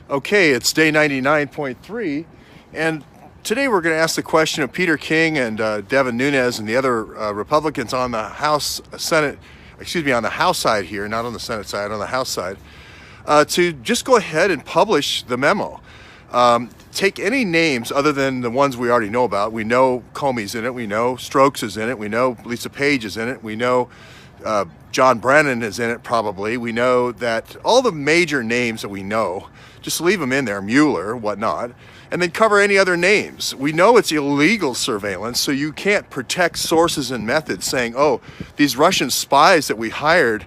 Okay, it's day 99.3, and today we're going to ask the question of Peter King and Devin Nunes and the other Republicans on the House on the House side here, not on the Senate side, on the House side, to just go ahead and publish the memo. Take any names other than the ones we already know about. We know Comey's in it, we know Strokes is in it, we know Lisa Page is in it, we know John Brennan is in it probably. We know that all the major names that we know, just leave them in there, Mueller, whatnot, and then cover any other names. We know it's illegal surveillance, so you can't protect sources and methods saying, oh, these Russian spies that we hired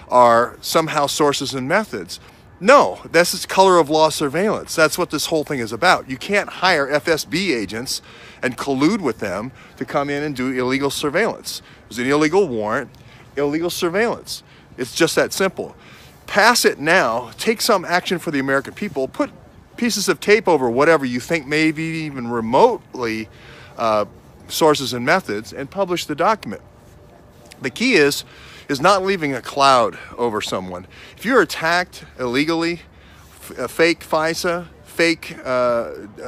are somehow sources and methods. No, this is color of law surveillance. That's what this whole thing is about. You can't hire FSB agents and collude with them to come in and do illegal surveillance. It was an illegal warrant, illegal surveillance. It's just that simple. Pass it now, take some action for the American people, put pieces of tape over whatever you think may be even remotely sources and methods, and publish the document. The key is not leaving a cloud over someone. If you're attacked illegally, a fake FISA, fake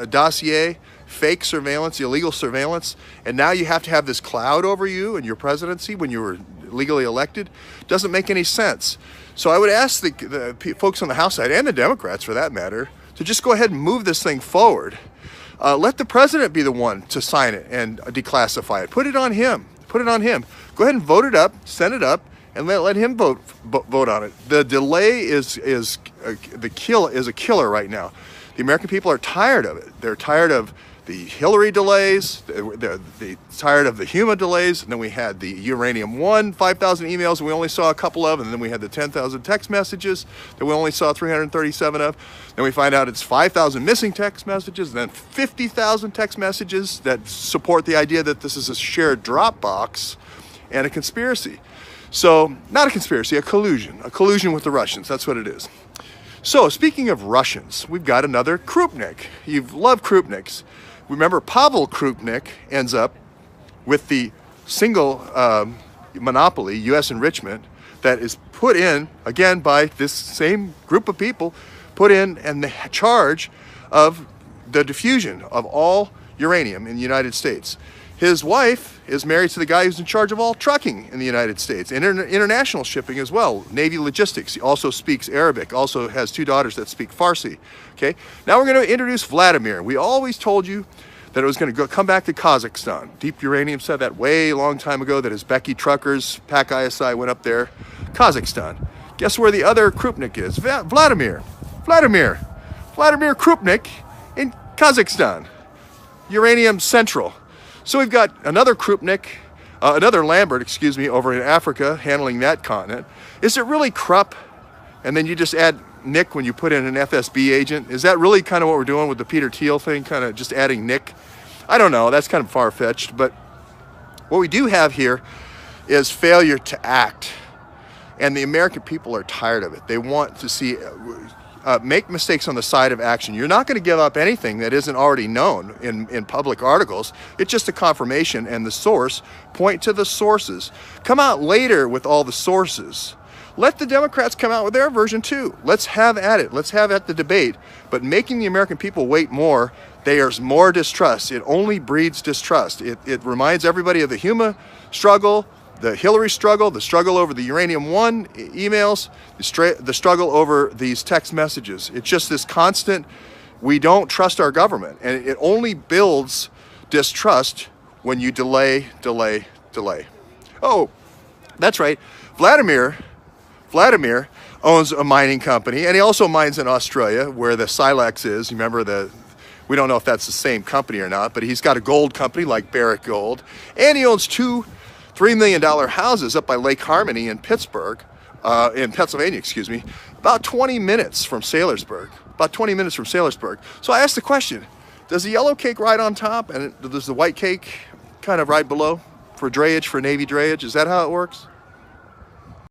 dossier, fake surveillance, illegal surveillance, and now you have to have this cloud over you and your presidency when you were legally elected, doesn't make any sense. So I would ask the folks on the House side, and the Democrats for that matter, to just go ahead and move this thing forward. Let the president be the one to sign it and declassify it. Put it on him. Put it on him. Go ahead and vote it up, send it up, and let him vote on it. The delay is a killer right now. The American people are tired of it. They're tired of the Hillary delays, they're tired of the Huma delays, and then we had the uranium-1, 5,000 emails and we only saw a couple of, and then we had the 10,000 text messages that we only saw 337 of. Then we find out it's 5,000 missing text messages, and then 50,000 text messages that support the idea that this is a shared Dropbox and a conspiracy. So, not a conspiracy, a collusion with the Russians, that's what it is. So, speaking of Russians, we've got another Kroupnik. You love Kroupniks. Remember, Pavel Kroupnik ends up with the single monopoly, U.S. enrichment, that is put in, again, by this same group of people, put in and the charge of the diffusion of all uranium in the United States. His wife is married to the guy who's in charge of all trucking in the United States, and international shipping as well, Navy logistics. He also speaks Arabic, also has 2 daughters that speak Farsi. Okay, now we're going to introduce Vladimir. We always told you that it was going to come back to Kazakhstan. Deep Uranium said that way long time ago, that his Becky truckers, PAC ISI, went up there. Kazakhstan. Guess where the other Kroupnik is? Vladimir Kroupnik in Kazakhstan. Uranium Central. So we've got another Kroupnik, another Lambert, excuse me, over in Africa, handling that continent. Is it really Krupp? And then you just add Nick when you put in an FSB agent? Is that really kind of what we're doing with the Peter Thiel thing, kind of just adding Nick? I don't know, that's kind of far-fetched, but what we do have here is failure to act. And the American people are tired of it. They want to see make mistakes on the side of action. You're not going to give up anything that isn't already known in public articles. It's just a confirmation, and the source. Point to the sources. Come out later with all the sources. Let the Democrats come out with their version too. Let's have at it. Let's have at the debate. But making the American people wait more, there's more distrust. It only breeds distrust. It reminds everybody of the Huma struggle, the Hillary struggle, the struggle over the uranium-1 emails, the struggle over these text messages. It's just this constant, we don't trust our government. And it only builds distrust when you delay. Oh, that's right. Vladimir owns a mining company, and he also mines in Australia, where the Silex is. You remember we don't know if that's the same company or not, but he's got a gold company like Barrick Gold, and he owns 2 $3 million houses up by Lake Harmony in Pittsburgh, in Pennsylvania, excuse me, about 20 minutes from Saylorburg. So I asked the question, does the yellow cake ride on top, and does the white cake kind of ride below for drayage, for Navy drayage? Is that how it works?